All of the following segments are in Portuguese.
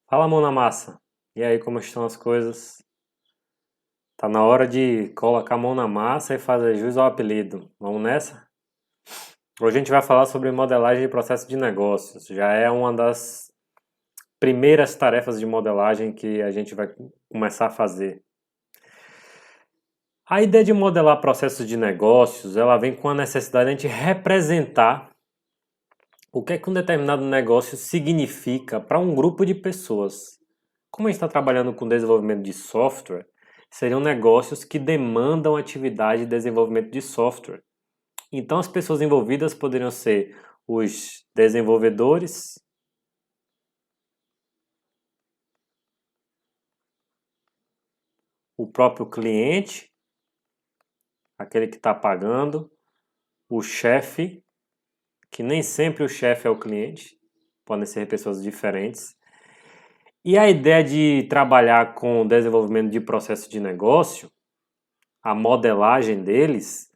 Fala, mão na massa. E aí, como estão as coisas? Tá na hora de colocar a mão na massa e fazer jus ao apelido. Vamos nessa? Hoje a gente vai falar sobre modelagem de processo de negócios. Já é uma das primeiras tarefas de modelagem que a gente vai começar a fazer. A ideia de modelar processos de negócios, ela vem com a necessidade de a gente representar o que é que um determinado negócio significa para um grupo de pessoas. Como a gente está trabalhando com desenvolvimento de software, seriam negócios que demandam atividade de desenvolvimento de software. Então, as pessoas envolvidas poderiam ser os desenvolvedores, o próprio cliente, aquele que está pagando, o chefe, que nem sempre o chefe é o cliente, podem ser pessoas diferentes. E a ideia de trabalhar com desenvolvimento de processo de negócio, a modelagem deles,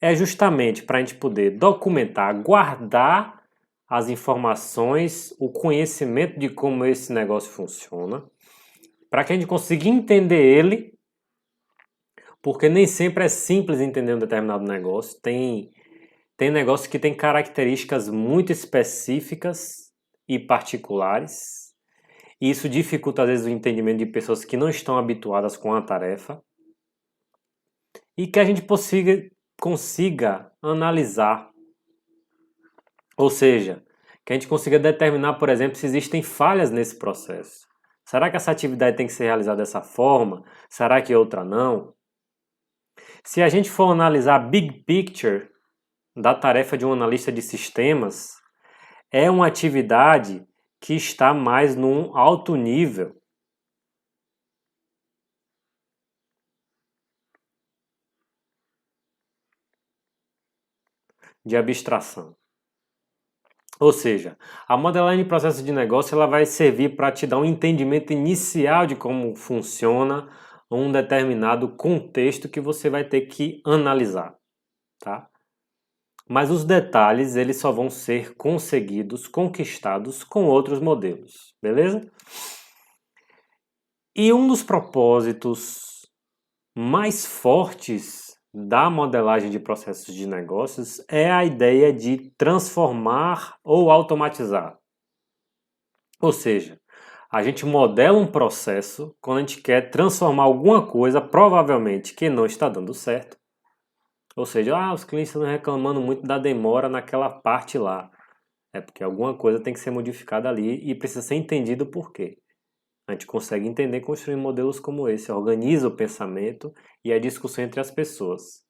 é justamente para a gente poder documentar, guardar as informações, o conhecimento de como esse negócio funciona, para que a gente consiga entender ele, porque nem sempre é simples entender um determinado negócio. Tem negócios que têm características muito específicas e particulares, e isso dificulta às vezes o entendimento de pessoas que não estão habituadas com a tarefa, e que a gente consiga analisar. Ou seja, que a gente consiga determinar, por exemplo, se existem falhas nesse processo. Será que essa atividade tem que ser realizada dessa forma? Será que outra não? Se a gente for analisar a big picture da tarefa de um analista de sistemas, é uma atividade que está mais num alto nível de abstração. Ou seja, a modelagem de processo de negócio ela vai servir para te dar um entendimento inicial de como funciona um determinado contexto que você vai ter que analisar, tá? Mas os detalhes eles só vão ser conseguidos, conquistados com outros modelos, beleza? E um dos propósitos mais fortes da modelagem de processos de negócios é a ideia de transformar ou automatizar. Ou seja, a gente modela um processo quando a gente quer transformar alguma coisa, provavelmente que não está dando certo. Ou seja, os clientes estão reclamando muito da demora naquela parte lá. É porque alguma coisa tem que ser modificada ali e precisa ser entendido o porquê. A gente consegue entender construindo modelos como esse, organiza o pensamento e a discussão entre as pessoas.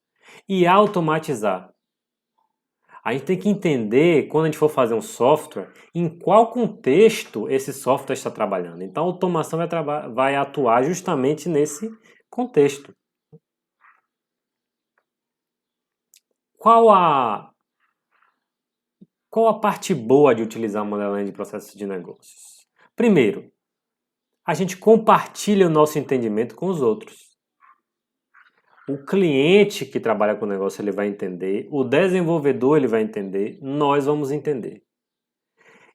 E automatizar. A gente tem que entender, quando a gente for fazer um software, em qual contexto esse software está trabalhando. Então, a automação vai atuar justamente nesse contexto. Qual a, qual a parte boa de utilizar a modelagem de processos de negócios? Primeiro, a gente compartilha o nosso entendimento com os outros. O cliente que trabalha com o negócio ele vai entender, o desenvolvedor ele vai entender, nós vamos entender.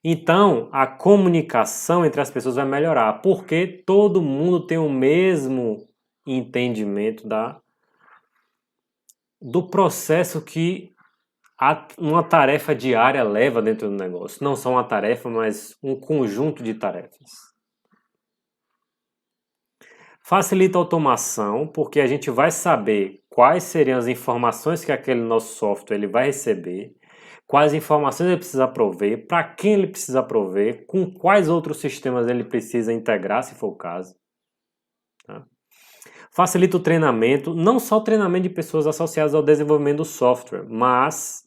Então, a comunicação entre as pessoas vai melhorar, porque todo mundo tem o mesmo entendimento do processo que uma tarefa diária leva dentro do negócio. Não só uma tarefa, mas um conjunto de tarefas. Facilita a automação, porque a gente vai saber quais seriam as informações que aquele nosso software ele vai receber, quais informações ele precisa prover, para quem ele precisa prover, com quais outros sistemas ele precisa integrar, se for o caso. Tá? Facilita o treinamento, não só o treinamento de pessoas associadas ao desenvolvimento do software, mas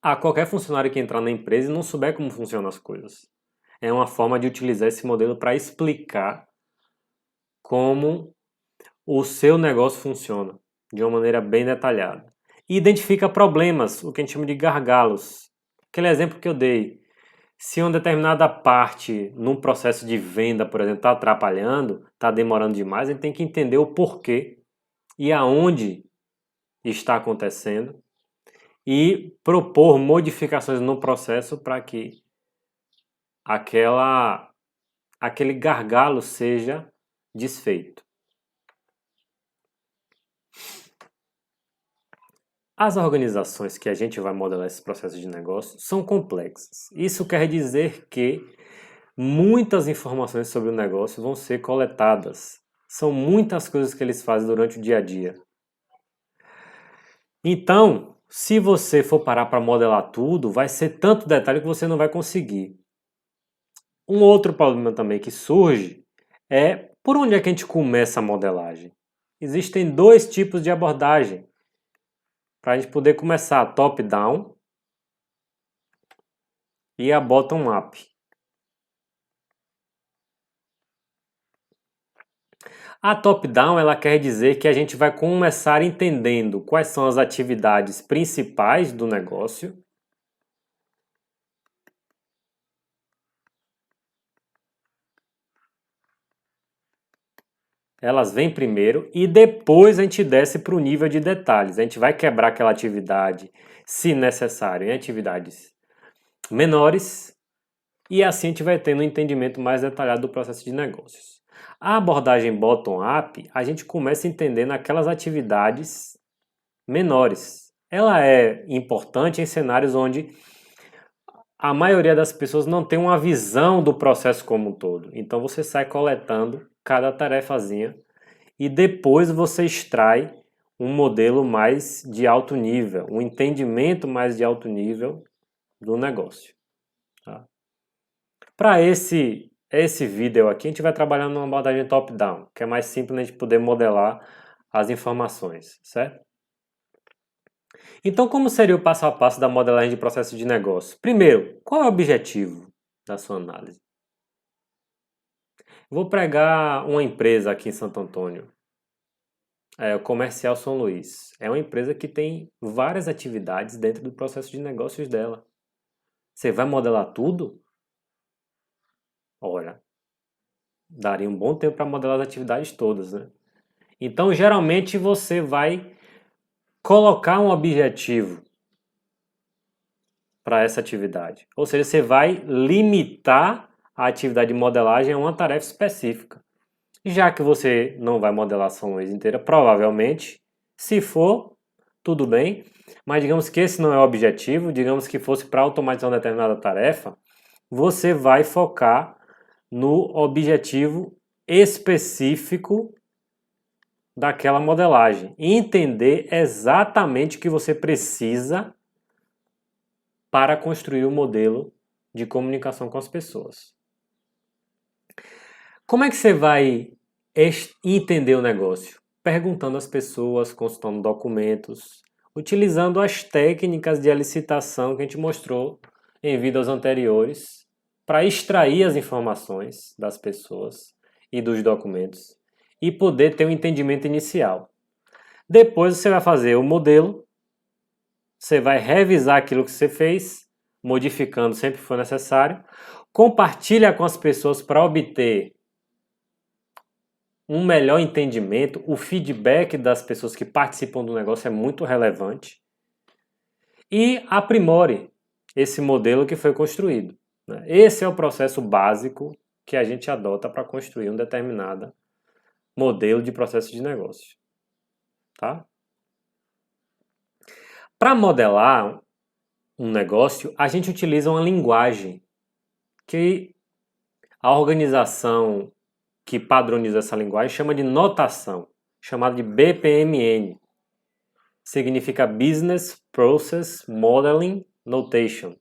a qualquer funcionário que entrar na empresa e não souber como funcionam as coisas. É uma forma de utilizar esse modelo para explicar como o seu negócio funciona de uma maneira bem detalhada. E identifica problemas, o que a gente chama de gargalos. Aquele exemplo que eu dei. Se uma determinada parte num processo de venda, por exemplo, está atrapalhando, está demorando demais, a gente tem que entender o porquê e aonde está acontecendo e propor modificações no processo para que aquela aquele gargalo seja desfeito. As organizações que a gente vai modelar esses processos de negócio são complexas. Isso quer dizer que muitas informações sobre o negócio vão ser coletadas. São muitas coisas que eles fazem durante o dia a dia. Então, se você for parar para modelar tudo, vai ser tanto detalhe que você não vai conseguir. Um outro problema também que surge é por onde é que a gente começa a modelagem. Existem dois tipos de abordagem para a gente poder começar: a top-down e a bottom-up. A top-down ela quer dizer que a gente vai começar entendendo quais são as atividades principais do negócio. Elas vêm primeiro e depois a gente desce para o nível de detalhes. A gente vai quebrar aquela atividade, se necessário, em atividades menores e assim a gente vai tendo um entendimento mais detalhado do processo de negócios. A abordagem bottom-up, a gente começa entendendo aquelas atividades menores. Ela é importante em cenários onde a maioria das pessoas não tem uma visão do processo como um todo. Então você sai coletando cada tarefazinha e depois você extrai um modelo mais de alto nível, um entendimento mais de alto nível do negócio. Tá? Para esse vídeo aqui, a gente vai trabalhar numa abordagem top-down, que é mais simples a gente poder modelar as informações, certo? Então, como seria o passo a passo da modelagem de processo de negócio? Primeiro, qual é o objetivo da sua análise? Vou pregar uma empresa aqui em Santo Antônio, o Comercial São Luís. É uma empresa que tem várias atividades dentro do processo de negócios dela. Você vai modelar tudo? Olha, daria um bom tempo para modelar as atividades todas, né? Então, geralmente você vai colocar um objetivo para essa atividade. Ou seja, você vai limitar a atividade de modelagem a uma tarefa específica. Já que você não vai modelar a São Luís inteira, provavelmente, se for, tudo bem, mas digamos que esse não é o objetivo, digamos que fosse para automatizar uma determinada tarefa, você vai focar no objetivo específico daquela modelagem e entender exatamente o que você precisa para construir o modelo de comunicação com as pessoas. Como é que você vai entender o negócio? Perguntando às pessoas, consultando documentos, utilizando as técnicas de elicitação que a gente mostrou em vídeos anteriores para extrair as informações das pessoas e dos documentos e poder ter um entendimento inicial. Depois você vai fazer o modelo, você vai revisar aquilo que você fez, modificando sempre que for necessário, compartilha com as pessoas para obter um melhor entendimento. O feedback das pessoas que participam do negócio é muito relevante e aprimore esse modelo que foi construído. Esse é o processo básico que a gente adota para construir um determinado modelo de processo de negócio. Tá? Para modelar um negócio, a gente utiliza uma linguagem que a organização que padroniza essa linguagem chama de notação, chamada de BPMN. Significa Business Process Modeling Notation.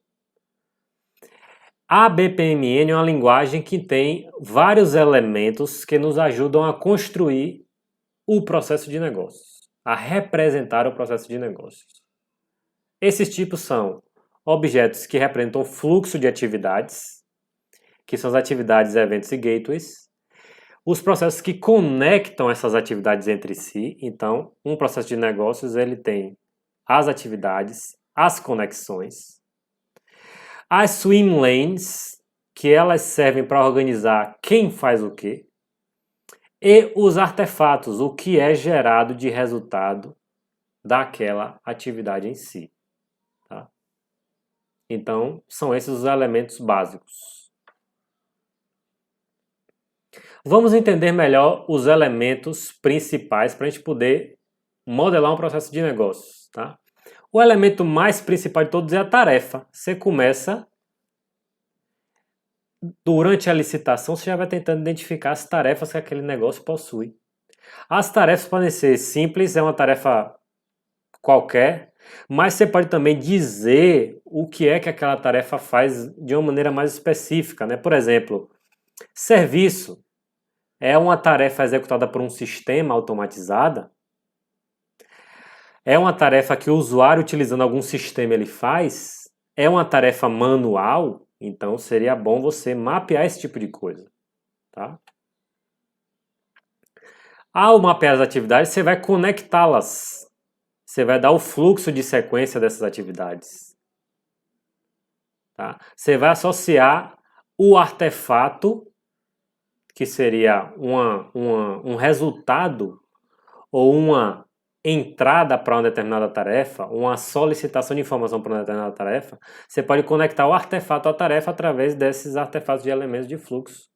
A BPMN é uma linguagem que tem vários elementos que nos ajudam a construir o processo de negócios, a representar o processo de negócios. Esses tipos são objetos que representam fluxo de atividades, que são as atividades, eventos e gateways, os processos que conectam essas atividades entre si. Então, um processo de negócios ele tem as atividades, as conexões, as swim lanes, que elas servem para organizar quem faz o quê, e os artefatos, o que é gerado de resultado daquela atividade em si. Tá? Então, são esses os elementos básicos. Vamos entender melhor os elementos principais para a gente poder modelar um processo de negócios, tá? O elemento mais principal de todos é a tarefa. Você começa, durante a licitação, você já vai tentando identificar as tarefas que aquele negócio possui. As tarefas podem ser simples, é uma tarefa qualquer, mas você pode também dizer o que é que aquela tarefa faz de uma maneira mais específica, né? Por exemplo, serviço é uma tarefa executada por um sistema automatizada, é uma tarefa que o usuário utilizando algum sistema ele faz, é uma tarefa manual, então seria bom você mapear esse tipo de coisa, tá? Ao mapear as atividades, você vai conectá-las. Você vai dar o fluxo de sequência dessas atividades. Tá? Você vai associar o artefato, que seria um resultado ou uma entrada para uma determinada tarefa, uma solicitação de informação para uma determinada tarefa. Você pode conectar o artefato à tarefa através desses artefatos de elementos de fluxo.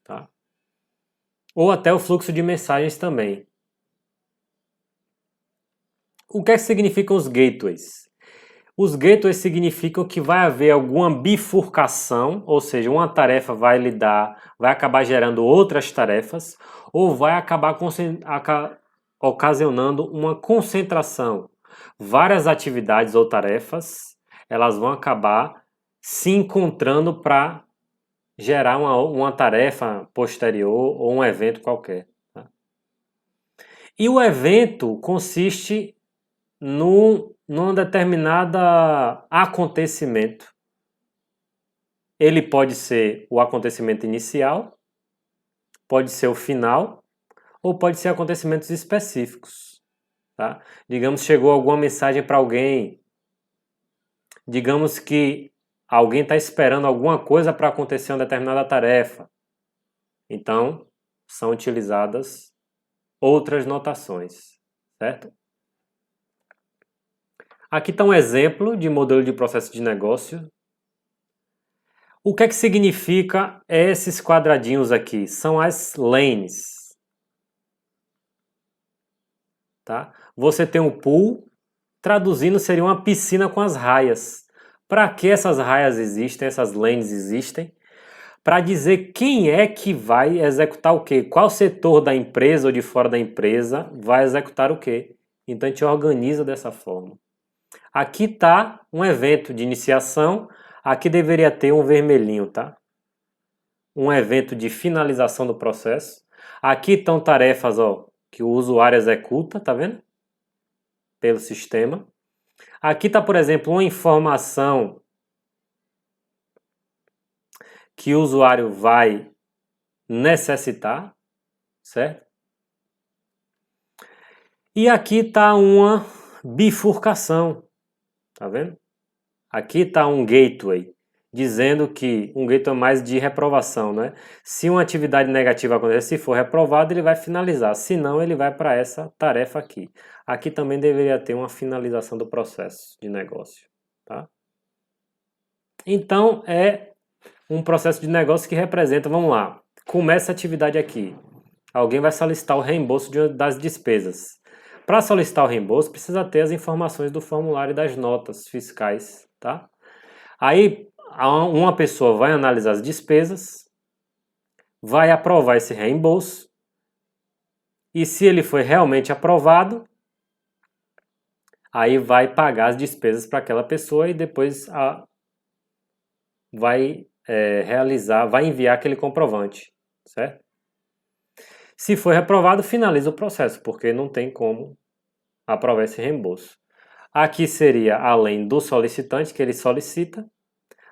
Tá? Ou até o fluxo de mensagens também. O que é que significam os gateways? Os gateways significam que vai haver alguma bifurcação, ou seja, uma tarefa vai acabar gerando outras tarefas, ou vai acabar ocasionando uma concentração. Várias atividades ou tarefas, elas vão acabar se encontrando para gerar uma tarefa posterior ou um evento qualquer. Tá? E o evento consiste num determinado acontecimento. Ele pode ser o acontecimento inicial, pode ser o final, ou pode ser acontecimentos específicos. Tá? Digamos, chegou alguma mensagem para alguém, digamos que alguém está esperando alguma coisa para acontecer uma determinada tarefa. Então, são utilizadas outras notações, certo? Aqui está um exemplo de modelo de processo de negócio. O que é que significa esses quadradinhos aqui? São as lanes. Tá? Você tem um pool, traduzindo seria uma piscina com as raias. Para que essas raias existem, essas lanes existem? Para dizer quem é que vai executar o quê? Qual setor da empresa ou de fora da empresa vai executar o quê? Então a gente organiza dessa forma. Aqui está um evento de iniciação, aqui deveria ter um vermelhinho, tá? Um evento de finalização do processo. Aqui estão tarefas, ó, que o usuário executa, tá vendo? Pelo sistema. Aqui está, por exemplo, uma informação que o usuário vai necessitar, certo? E aqui está uma bifurcação, tá vendo? Aqui está um gateway, dizendo que um gateway é mais de reprovação, né? Se uma atividade negativa acontecer, se for reprovado, ele vai finalizar, se não, ele vai para essa tarefa aqui. Aqui também deveria ter uma finalização do processo de negócio, tá? Então, é um processo de negócio que representa, vamos lá, começa a atividade aqui. Alguém vai solicitar o reembolso das despesas. Para solicitar o reembolso, precisa ter as informações do formulário e das notas fiscais, tá? Aí, uma pessoa vai analisar as despesas, vai aprovar esse reembolso, e se ele foi realmente aprovado, aí vai pagar as despesas para aquela pessoa e depois vai vai enviar aquele comprovante, certo? Se for reprovado, finaliza o processo, porque não tem como aprovar esse reembolso. Aqui seria além do solicitante, que ele solicita.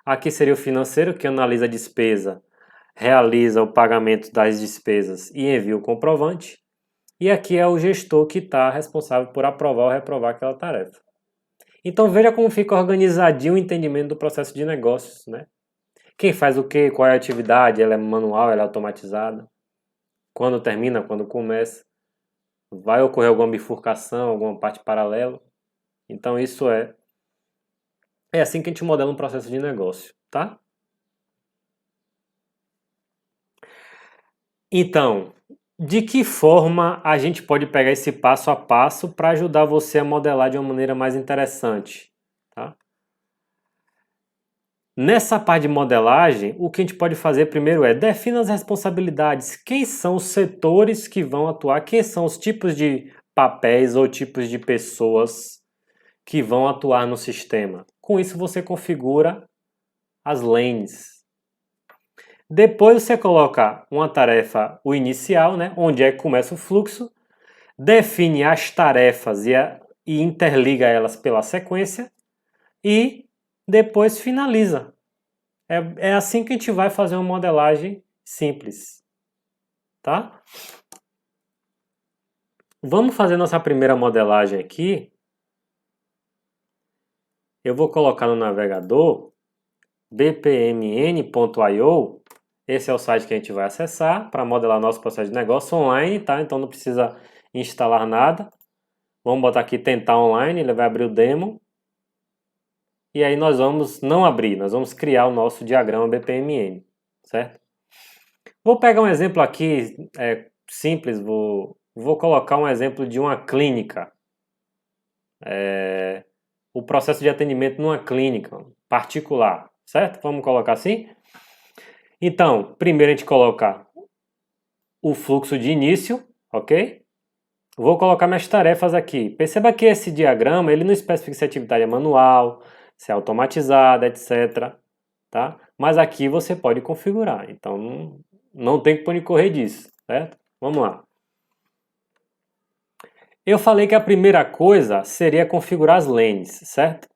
Aqui seria o financeiro, que analisa a despesa, realiza o pagamento das despesas e envia o comprovante. E aqui é o gestor que está responsável por aprovar ou reprovar aquela tarefa. Então veja como fica organizadinho o entendimento do processo de negócios, né? Quem faz o quê, qual é a atividade, ela é manual, ela é automatizada. Quando termina, quando começa. Vai ocorrer alguma bifurcação, alguma parte paralela. Então isso é assim que a gente modela um processo de negócio, tá? Então, de que forma a gente pode pegar esse passo a passo para ajudar você a modelar de uma maneira mais interessante, tá? Nessa parte de modelagem, o que a gente pode fazer primeiro é defina as responsabilidades. Quem são os setores que vão atuar? Quem são os tipos de papéis ou tipos de pessoas que vão atuar no sistema? Com isso você configura as lanes. Depois você coloca uma tarefa, o inicial, né, onde é que começa o fluxo, define as tarefas e interliga elas pela sequência e depois finaliza. É assim que a gente vai fazer uma modelagem simples, tá? Vamos fazer nossa primeira modelagem aqui. Eu vou colocar no navegador bpmn.io. Esse é o site que a gente vai acessar para modelar nosso processo de negócio online, tá? Então não precisa instalar nada. Vamos botar aqui tentar online, ele vai abrir o demo. E aí nós vamos não abrir, nós vamos criar o nosso diagrama BPMN, certo? Vou pegar um exemplo aqui simples, vou colocar um exemplo de uma clínica. O processo de atendimento numa clínica particular, certo? Vamos colocar assim? Então, primeiro a gente coloca o fluxo de início, ok? Vou colocar minhas tarefas aqui. Perceba que esse diagrama, ele não especifica se a atividade é manual, se é automatizada, etc. Tá? Mas aqui você pode configurar, então não tem que correr disso, certo? Vamos lá. Eu falei que a primeira coisa seria configurar as lanes, certo?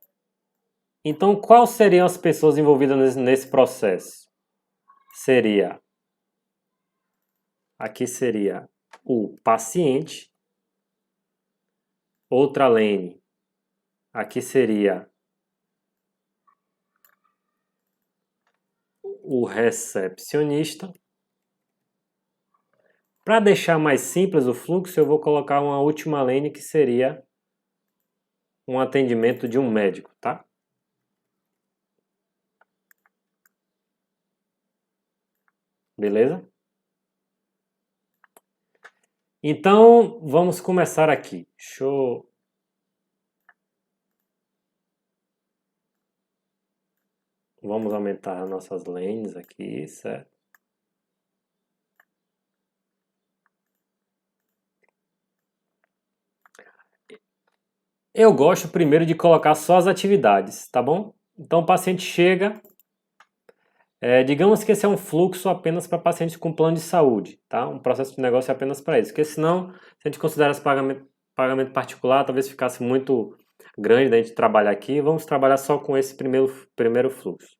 Então, quais seriam as pessoas envolvidas nesse processo? Aqui seria o paciente, outra lane, aqui seria o recepcionista. Para deixar mais simples o fluxo, eu vou colocar uma última lane que seria um atendimento de um médico, tá? Beleza? Então, vamos começar aqui. Vamos aumentar nossas lanes aqui, certo? Eu gosto primeiro de colocar só as atividades, tá bom? Então o paciente chega, digamos que esse é um fluxo apenas para pacientes com plano de saúde, tá? Um processo de negócio é apenas para isso, porque senão, se a gente considera esse pagamento particular, talvez ficasse muito grande da gente trabalhar aqui, vamos trabalhar só com esse primeiro fluxo.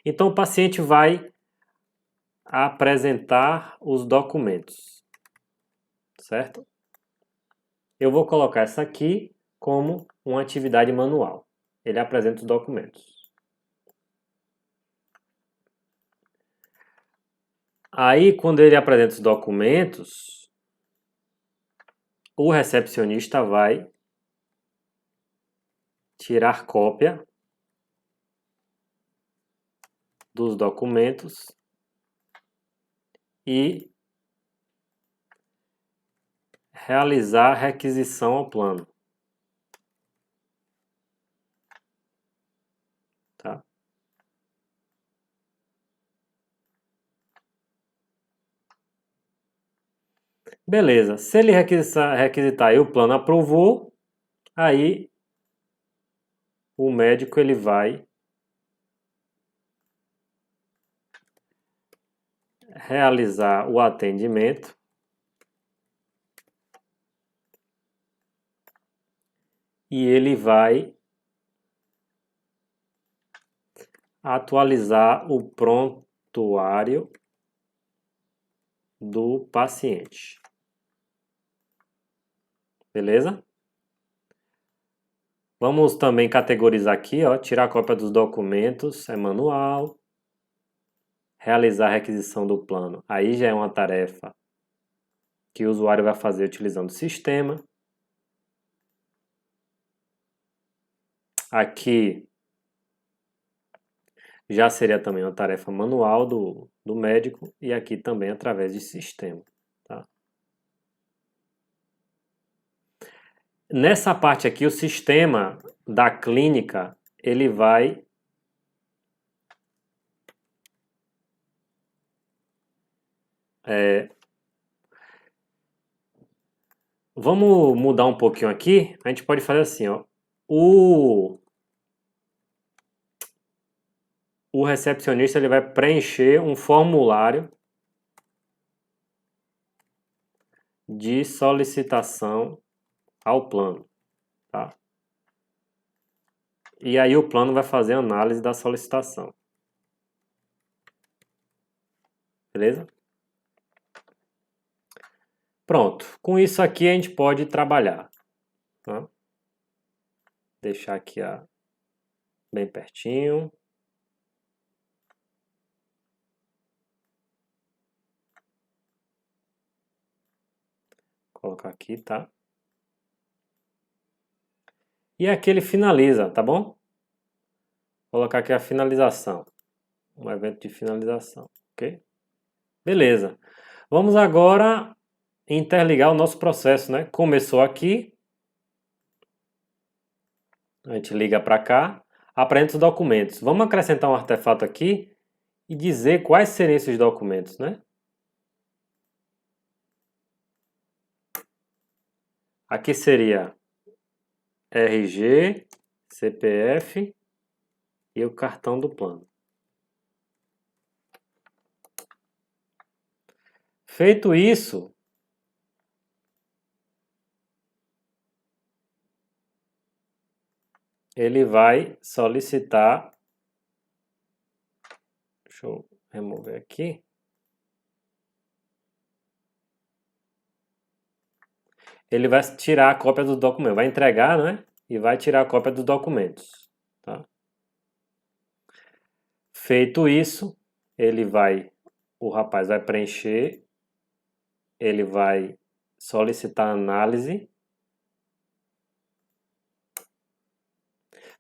Então o paciente vai apresentar os documentos, certo? Eu vou colocar essa aqui como uma atividade manual. Ele apresenta os documentos. Aí, quando ele apresenta os documentos, o recepcionista vai tirar cópia dos documentos e realizar a requisição ao plano. Tá? Beleza. Se ele requisitar e o plano aprovou, aí o médico ele vai realizar o atendimento e ele vai atualizar o prontuário do paciente. Beleza? Vamos também categorizar aqui, ó, tirar cópia dos documentos, é manual. Realizar a requisição do plano, aí já é uma tarefa que o usuário vai fazer utilizando o sistema. Aqui já seria também uma tarefa manual do do médico e aqui também através de sistema. Tá? Nessa parte aqui, o sistema da clínica, ele vai vamos mudar um pouquinho aqui. A gente pode fazer assim, ó. O recepcionista ele vai preencher um formulário de solicitação ao plano, tá? E aí o plano vai fazer a análise da solicitação. Beleza? Pronto. Com isso aqui a gente pode trabalhar. Tá? Deixar aqui bem pertinho. Colocar aqui, tá? E aqui ele finaliza, tá bom? Vou colocar aqui a finalização. Um evento de finalização, ok? Beleza. Vamos agora interligar o nosso processo, né? Começou aqui. A gente liga para cá. Apresenta os documentos. Vamos acrescentar um artefato aqui e dizer quais seriam esses documentos, né? Aqui seria RG, CPF e o cartão do plano. Feito isso, ele vai solicitar. Deixa eu remover aqui. Ele vai tirar a cópia do documento, vai entregar, né? E vai tirar a cópia dos documentos. Tá? Feito isso, o rapaz vai preencher, ele vai solicitar análise.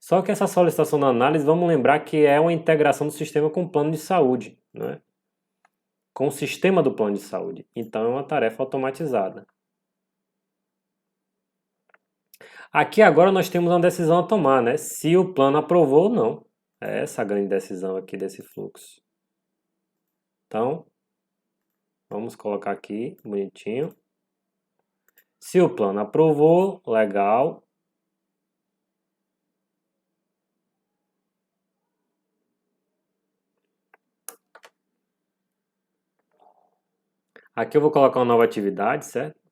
Só que essa solicitação da análise, vamos lembrar que é uma integração do sistema com o plano de saúde, né? Com o sistema do plano de saúde. Então é uma tarefa automatizada. Aqui agora nós temos uma decisão a tomar, né? Se o plano aprovou ou não. É essa a grande decisão aqui desse fluxo. Então, vamos colocar aqui, bonitinho. Se o plano aprovou, legal. Aqui eu vou colocar uma nova atividade, certo?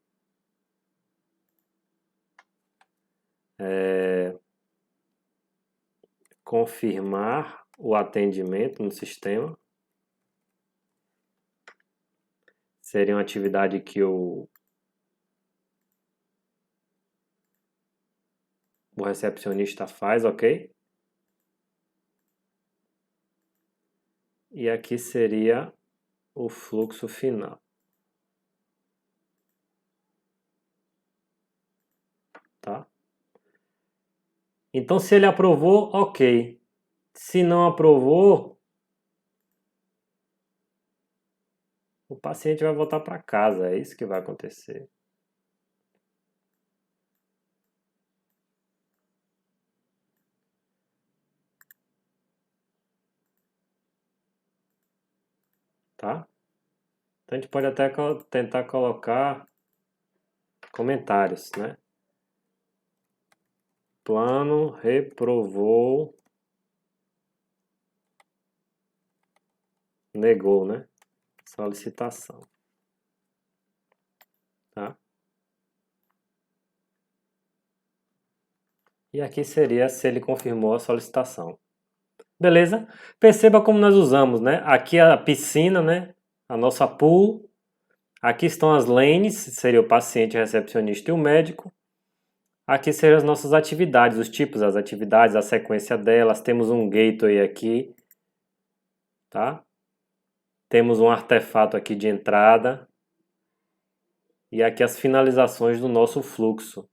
Confirmar o atendimento no sistema. Seria uma atividade que o recepcionista faz, ok? E aqui seria o fluxo final. Tá? Então, se ele aprovou, ok. Se não aprovou, o paciente vai voltar para casa. É isso que vai acontecer. Tá? Então, a gente pode até tentar colocar comentários, né? Plano reprovou, negou, né? Solicitação. Tá? E aqui seria se ele confirmou a solicitação. Beleza? Perceba como nós usamos, né? Aqui a piscina, né? A nossa pool. Aqui estão as lanes, seria o paciente, o recepcionista e o médico. Aqui seriam as nossas atividades, os tipos das atividades, a sequência delas. Temos um gateway aqui, tá? Temos um artefato aqui de entrada. E aqui as finalizações do nosso fluxo.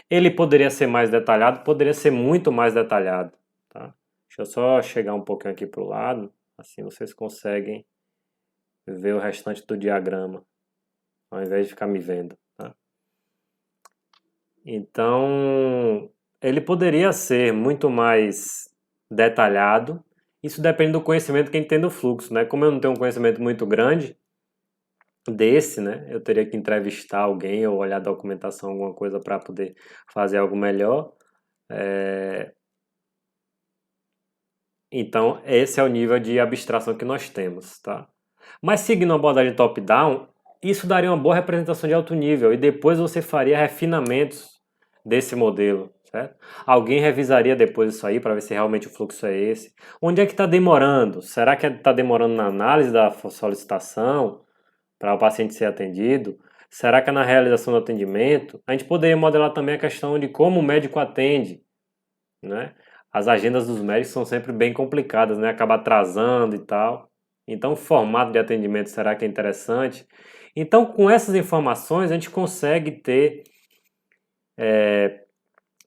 Ele poderia ser mais detalhado, poderia ser muito mais detalhado, tá? Deixa eu só chegar um pouquinho aqui para o lado, assim vocês conseguem ver o restante do diagrama, ao invés de ficar me vendo. Tá? Então, ele poderia ser muito mais detalhado. Isso depende do conhecimento que a gente tem do fluxo, né? Como eu não tenho um conhecimento muito grande desse, né? Eu teria que entrevistar alguém ou olhar a documentação, alguma coisa para poder fazer algo melhor. Então, esse é o nível de abstração que nós temos, tá? Mas seguindo a abordagem top-down, isso daria uma boa representação de alto nível e depois você faria refinamentos desse modelo, certo? Alguém revisaria depois isso aí para ver se realmente o fluxo é esse. Onde é que está demorando? Será que está demorando na análise da solicitação para o paciente ser atendido? Será que é na realização do atendimento? A gente poderia modelar também a questão de como o médico atende, né? As agendas dos médicos são sempre bem complicadas, né? Acaba atrasando e tal. Então, o formato de atendimento será que é interessante? Então, com essas informações, a gente consegue ter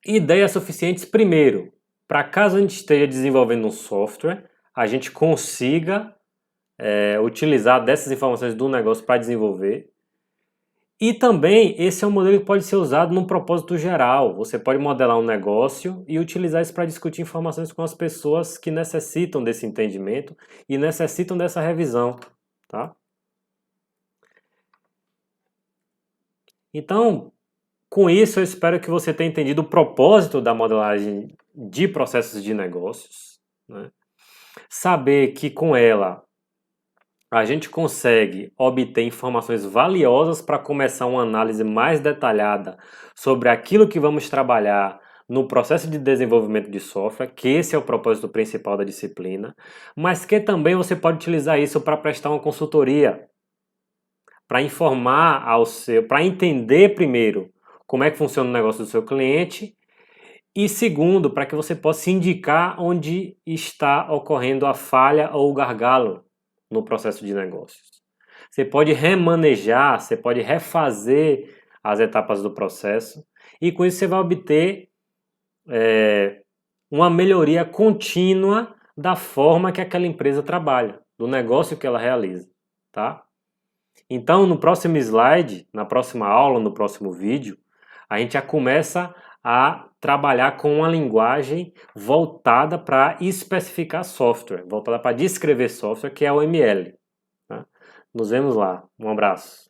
ideias suficientes, primeiro, para caso a gente esteja desenvolvendo um software, a gente consiga utilizar dessas informações do negócio para desenvolver. E também, esse é um modelo que pode ser usado num propósito geral. Você pode modelar um negócio e utilizar isso para discutir informações com as pessoas que necessitam desse entendimento e necessitam dessa revisão, tá? Então, com isso, eu espero que você tenha entendido o propósito da modelagem de processos de negócios, né? Saber que com ela a gente consegue obter informações valiosas para começar uma análise mais detalhada sobre aquilo que vamos trabalhar no processo de desenvolvimento de software, que esse é o propósito principal da disciplina, mas que também você pode utilizar isso para prestar uma consultoria, para informar para entender primeiro como é que funciona o negócio do seu cliente e segundo, para que você possa indicar onde está ocorrendo a falha ou o gargalo no processo de negócios. Você pode remanejar, você pode refazer as etapas do processo e com isso você vai obter uma melhoria contínua da forma que aquela empresa trabalha, do negócio que ela realiza, tá? Então, no próximo slide, na próxima aula, no próximo vídeo, a gente já começa a trabalhar com uma linguagem voltada para especificar software, voltada para descrever software, que é o ML. Tá? Nos vemos lá. Um abraço.